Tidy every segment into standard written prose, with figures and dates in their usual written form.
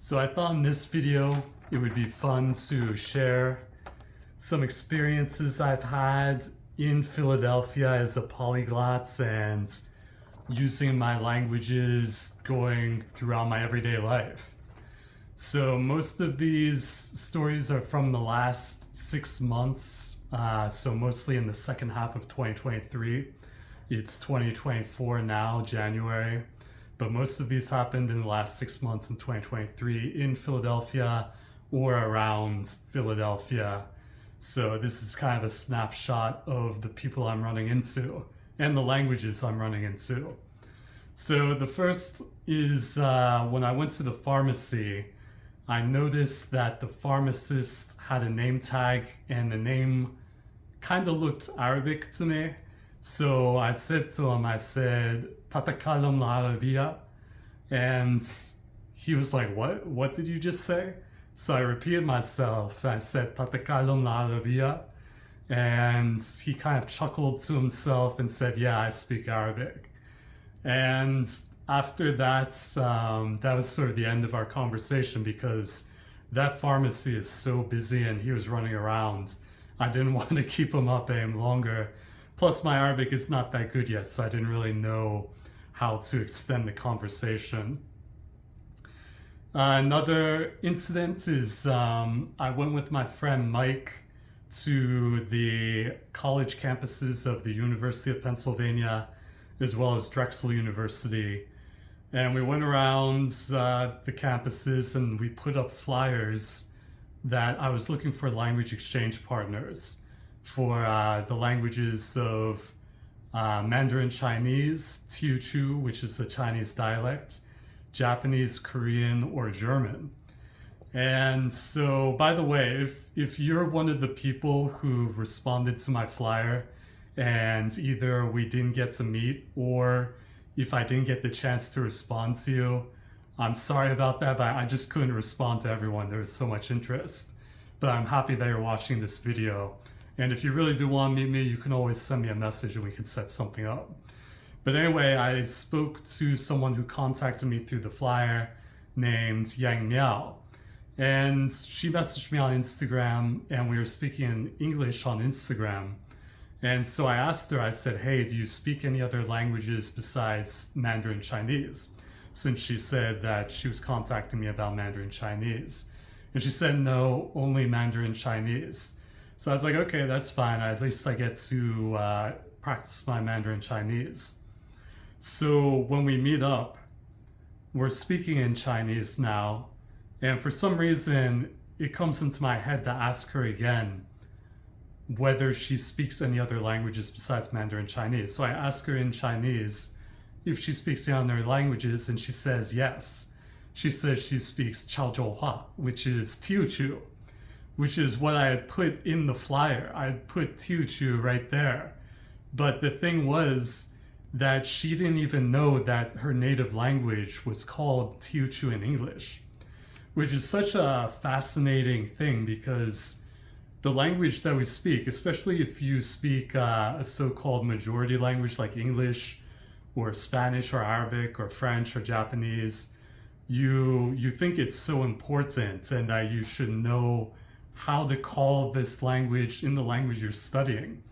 So I thought in this video it would be fun to share some experiences I've had in Philadelphia as a polyglot and using my languages going throughout my everyday life. So most of these stories are from the last 6 months, so mostly in the second half of 2023. It's 2024 now, January, but most of these happened in the last 6 months in 2023 in Philadelphia or around Philadelphia. So this is kind of a snapshot of the people I'm running into and the languages I'm running into. So the first is when I went to the pharmacy, I noticed that the pharmacist had a name tag and the name kind of looked Arabic to me. So I said to him, I said, "Tatakalam la Arabia," and he was like, What did you just say?" So I repeated myself. I said, "Tatakalam la Arabia," and he kind of chuckled to himself and said, "Yeah, I speak Arabic." And after that, that was sort of the end of our conversation because that pharmacy is so busy and he was running around. I didn't want to keep him up any longer. Plus, my Arabic is not that good yet, so I didn't really know how to extend the conversation. Another incident is I went with my friend Mike to the college campuses of the University of Pennsylvania as well as Drexel University. And we went around the campuses and we put up flyers that I was looking for language exchange partners for the languages of Mandarin Chinese, Teochew, which is a Chinese dialect, Japanese, Korean, or German. And so, by the way, if you're one of the people who responded to my flyer and either we didn't get to meet or if I didn't get the chance to respond to you, I'm sorry about that, but I just couldn't respond to everyone. There was so much interest. But I'm happy that you're watching this video. And if you really do want to meet me, you can always send me a message and we can set something up. But anyway, I spoke to someone who contacted me through the flyer named Yang Miao. And she messaged me on Instagram and we were speaking in English on Instagram. And so I asked her, I said, "Hey, do you speak any other languages besides Mandarin Chinese?" Since she said that she was contacting me about Mandarin Chinese. And she said, "No, only Mandarin Chinese." So I was like, okay, that's fine. At least I get to practice my Mandarin Chinese. So when we meet up, we're speaking in Chinese now. And for some reason, it comes into my head to ask her again whether she speaks any other languages besides Mandarin Chinese. So I ask her in Chinese if she speaks any other languages, and she says yes. She says she speaks Chaozhouhua, which is Teochew, which is what I had put in the flyer. I had put Teochew right there. But the thing was that she didn't even know that her native language was called Teochew in English, which is such a fascinating thing because the language that we speak, especially if you speak a so-called majority language like English or Spanish or Arabic or French or Japanese, you think it's so important and that you should know how to call this language in the language you're studying.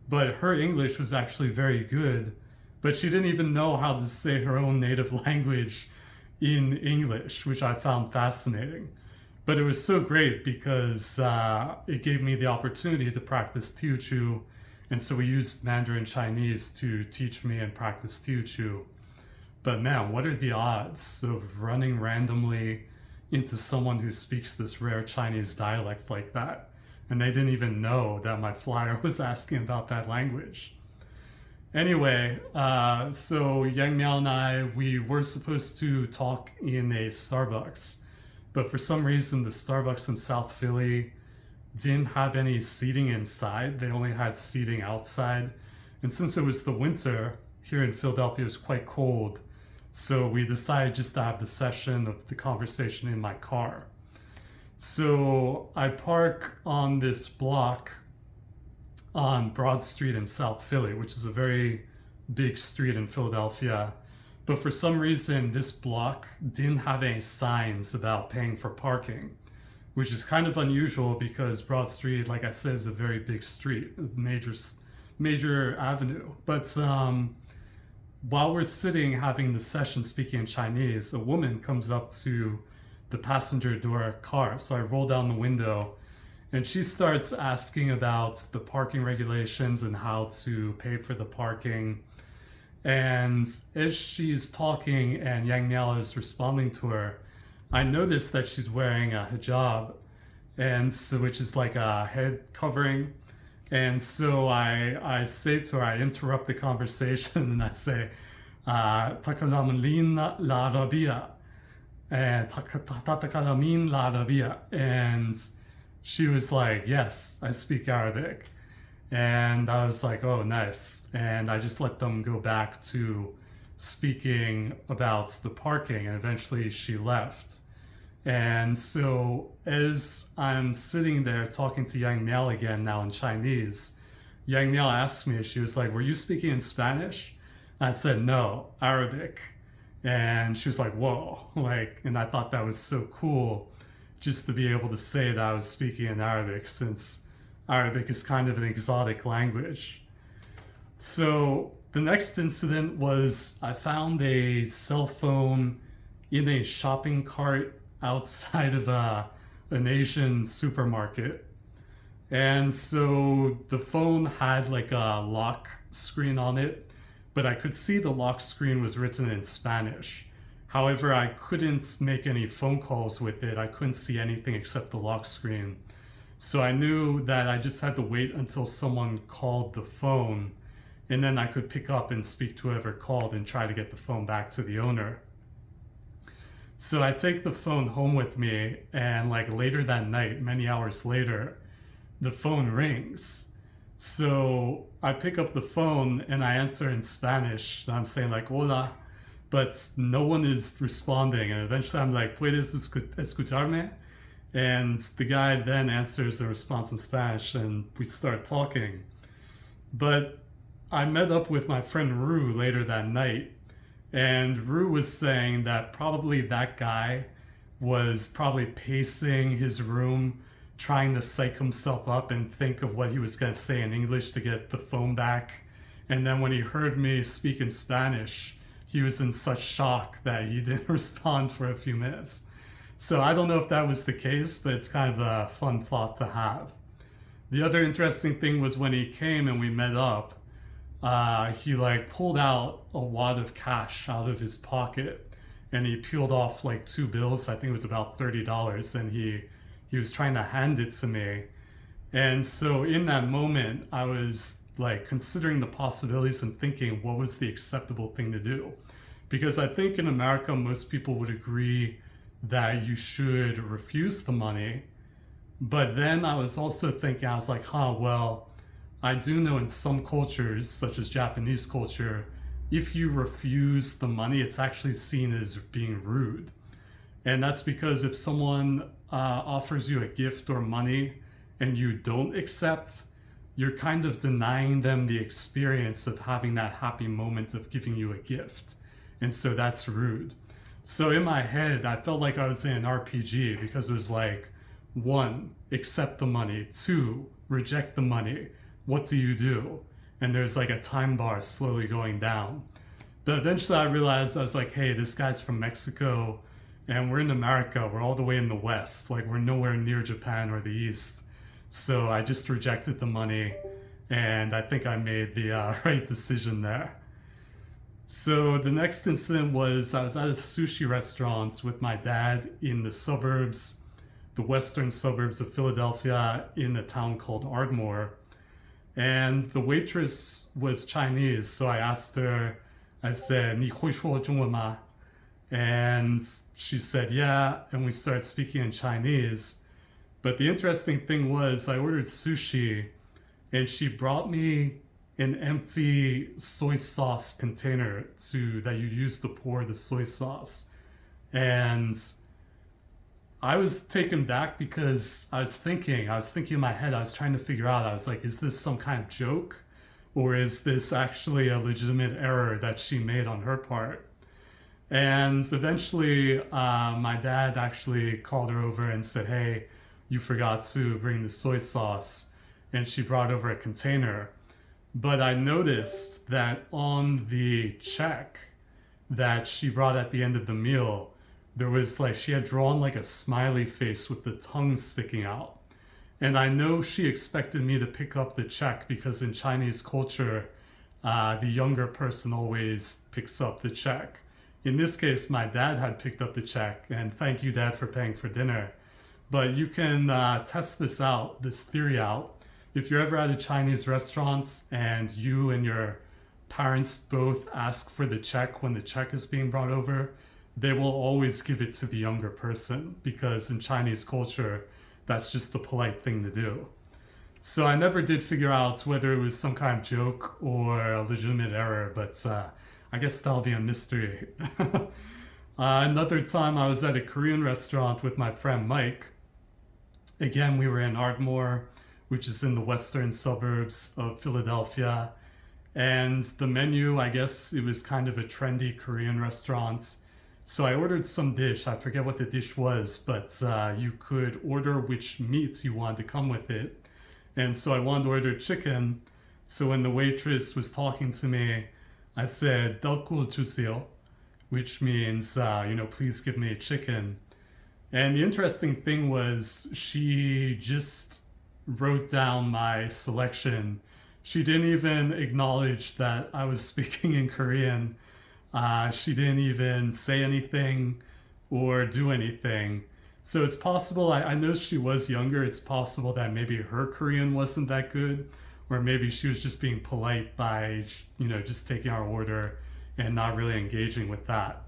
But her English was actually very good, but she didn't even know how to say her own native language in English, which I found fascinating. But it was so great because it gave me the opportunity to practice Teochew, and so we used Mandarin Chinese to teach me and practice Teochew. But man, what are the odds of running randomly into someone who speaks this rare Chinese dialect like that? And they didn't even know that my flyer was asking about that language. Anyway, so Yang Miao and I, we were supposed to talk in a Starbucks, but for some reason the Starbucks in South Philly didn't have any seating inside. They only had seating outside. And since it was the winter, here in Philadelphia it was quite cold. So we decided just to have the session of the conversation in my car. So I park on this block on Broad Street in South Philly, which is a very big street in Philadelphia. But for some reason, this block didn't have any signs about paying for parking, which is kind of unusual because Broad Street, like I said, is a very big street, major avenue. But while we're sitting having the session speaking in Chinese, a woman comes up to the passenger door car. So I roll down the window and she starts asking about the parking regulations and how to pay for the parking. And as she's talking and Yang Miao is responding to her, I noticed that she's wearing a hijab, and so, which is like a head covering. And so I say to her, I interrupt the conversation and I say, "Takalamin la Arabia," and "Takalamin la Arabia," and she was like, "Yes, I speak Arabic." And I was like, "Oh, nice." And I just let them go back to speaking about the parking, and eventually she left. And so as I'm sitting there talking to Yang Miao again now in Chinese, Yang Miao asked me, she was like, "Were you speaking in Spanish?" I said, "No, Arabic." And she was like, "Whoa," like, and I thought that was so cool just to be able to say that I was speaking in Arabic, since Arabic is kind of an exotic language. So the next incident was I found a cell phone in a shopping cart outside of an Asian supermarket. And so the phone had like a lock screen on it, but I could see the lock screen was written in Spanish. However, I couldn't make any phone calls with it. I couldn't see anything except the lock screen. So I knew that I just had to wait until someone called the phone, and then I could pick up and speak to whoever called and try to get the phone back to the owner. So I take the phone home with me, and like later that night, many hours later, the phone rings. So I pick up the phone and I answer in Spanish. I'm saying like, "Hola," but no one is responding. And eventually I'm like, "Puedes escucharme?" And the guy then answers a response in Spanish and we start talking. But I met up with my friend Rue later that night, and Rue was saying that probably that guy was probably pacing his room, trying to psych himself up and think of what he was going to say in English to get the phone back. And then when he heard me speak in Spanish, he was in such shock that he didn't respond for a few minutes. So I don't know if that was the case, but it's kind of a fun thought to have. The other interesting thing was when he came and we met up, he like pulled out a wad of cash out of his pocket and he peeled off like 2 bills. I think it was about $30, and he was trying to hand it to me. And so in that moment, I was like considering the possibilities and thinking what was the acceptable thing to do. Because I think in America, most people would agree that you should refuse the money. But then I was also thinking, I was like, well, I do know in some cultures, such as Japanese culture, if you refuse the money, it's actually seen as being rude. And that's because if someone offers you a gift or money and you don't accept, you're kind of denying them the experience of having that happy moment of giving you a gift. And so that's rude. So in my head, I felt like I was in an RPG, because it was like, 1, accept the money. 2, reject the money. What do you do? And there's like a time bar slowly going down. But eventually I realized, I was like, hey, this guy's from Mexico and we're in America. We're all the way in the West. Like, we're nowhere near Japan or the East. So I just rejected the money, and I think I made the right decision there. So the next incident was I was at a sushi restaurant with my dad in the suburbs, the western suburbs of Philadelphia, in a town called Ardmore. And the waitress was Chinese, so I asked her, I said, 你会说中文吗? And she said, yeah, and we started speaking in Chinese. But the interesting thing was I ordered sushi, and she brought me an empty soy sauce container that you use to pour the soy sauce. And I was taken back because I was thinking in my head, I was trying to figure out, I was like, is this some kind of joke? Or is this actually a legitimate error that she made on her part? And eventually, my dad actually called her over and said, "Hey, you forgot to bring the soy sauce." And she brought over a container. But I noticed that on the check that she brought at the end of the meal, there was like, she had drawn like a smiley face with the tongue sticking out. And I know she expected me to pick up the check because in Chinese culture, the younger person always picks up the check. In this case, my dad had picked up the check, and thank you, Dad, for paying for dinner. But you can test this theory out. If you're ever at a Chinese restaurant and you and your parents both ask for the check when the check is being brought over, they will always give it to the younger person because in Chinese culture, that's just the polite thing to do. So I never did figure out whether it was some kind of joke or a legitimate error, but I guess that'll be a mystery. Another time I was at a Korean restaurant with my friend Mike. Again, we were in Ardmore, which is in the western suburbs of Philadelphia. And the menu, I guess it was kind of a trendy Korean restaurant. So I ordered some dish. I forget what the dish was, but you could order which meats you wanted to come with it. And so I wanted to order chicken. So when the waitress was talking to me, I said, "Dalkul 주세요," which means, please give me chicken. And the interesting thing was she just wrote down my selection. She didn't even acknowledge that I was speaking in Korean. She didn't even say anything or do anything. So it's possible, I know she was younger, it's possible that maybe her Korean wasn't that good, or maybe she was just being polite by, just taking our order and not really engaging with that.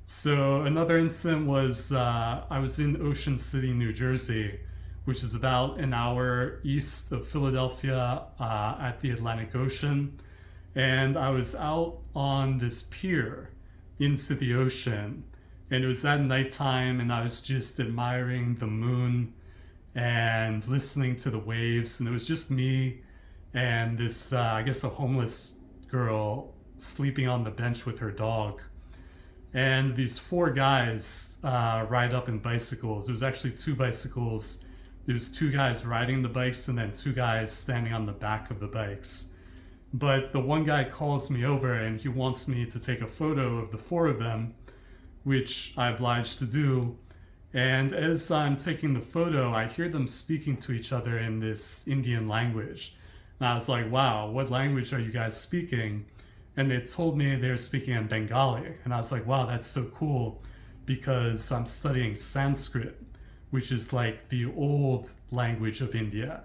So another incident was I was in Ocean City, New Jersey, which is about an hour east of Philadelphia at the Atlantic Ocean. And I was out on this pier into the ocean. And it was at nighttime, and I was just admiring the moon and listening to the waves. And it was just me and this, I guess, a homeless girl sleeping on the bench with her dog. And these four guys ride up in bicycles. It was actually two bicycles. There was two guys riding the bikes and then two guys standing on the back of the bikes. But the one guy calls me over and he wants me to take a photo of the four of them, which I obliged to do. And as I'm taking the photo, I hear them speaking to each other in this Indian language. And I was like, wow, what language are you guys speaking? And they told me they were speaking in Bengali. And I was like, wow, that's so cool because I'm studying Sanskrit, which is like the old language of India.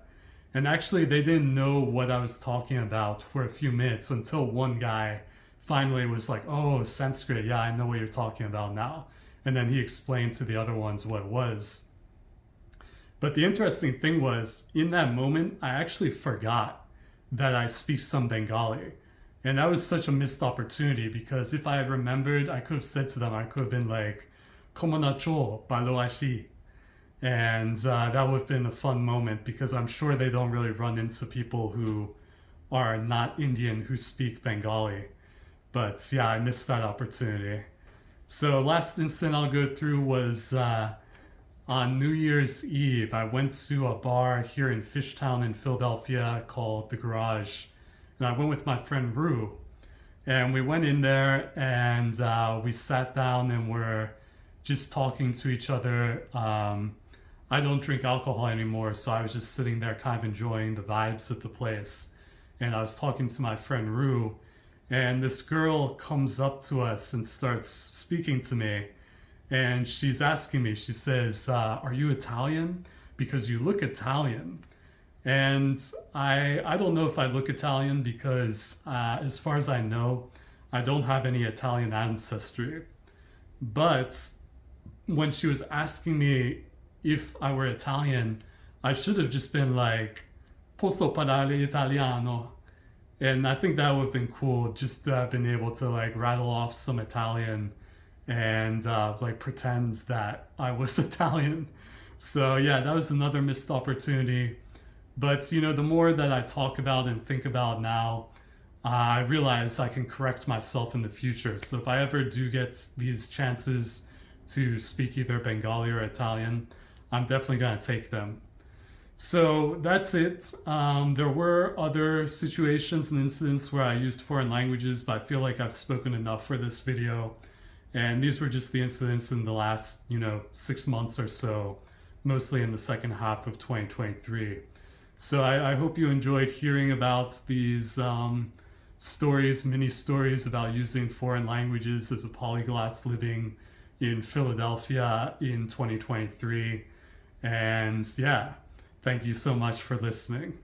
And actually, they didn't know what I was talking about for a few minutes until one guy finally was like, "Oh, Sanskrit, yeah, I know what you're talking about now." And then he explained to the other ones what it was. But the interesting thing was, in that moment, I actually forgot that I speak some Bengali. And that was such a missed opportunity because if I had remembered, I could have said to them, I could have been like, "Komonacho, balo ashi." And that would have been a fun moment because I'm sure they don't really run into people who are not Indian who speak Bengali. But yeah, I missed that opportunity. So last incident I'll go through was on New Year's Eve. I went to a bar here in Fishtown in Philadelphia called The Garage. And I went with my friend Rue. And we went in there and we sat down and were just talking to each other. I don't drink alcohol anymore, so I was just sitting there kind of enjoying the vibes of the place. And I was talking to my friend Rue, and this girl comes up to us and starts speaking to me. And she's asking me, she says, "Are you Italian? Because you look Italian." And I don't know if I look Italian because as far as I know, I don't have any Italian ancestry. But when she was asking me if I were Italian, I should have just been like, "Posso parlare italiano?" And I think that would have been cool just to have been able to like rattle off some Italian and like pretend that I was Italian. So yeah, that was another missed opportunity. But the more that I talk about and think about now, I realize I can correct myself in the future. So if I ever do get these chances to speak either Bengali or Italian, I'm definitely going to take them. So that's it. There were other situations and incidents where I used foreign languages, but I feel like I've spoken enough for this video. And these were just the incidents in the last, 6 months or so, mostly in the second half of 2023. So I hope you enjoyed hearing about these stories, mini stories about using foreign languages as a polyglot living in Philadelphia in 2023. And yeah, thank you so much for listening.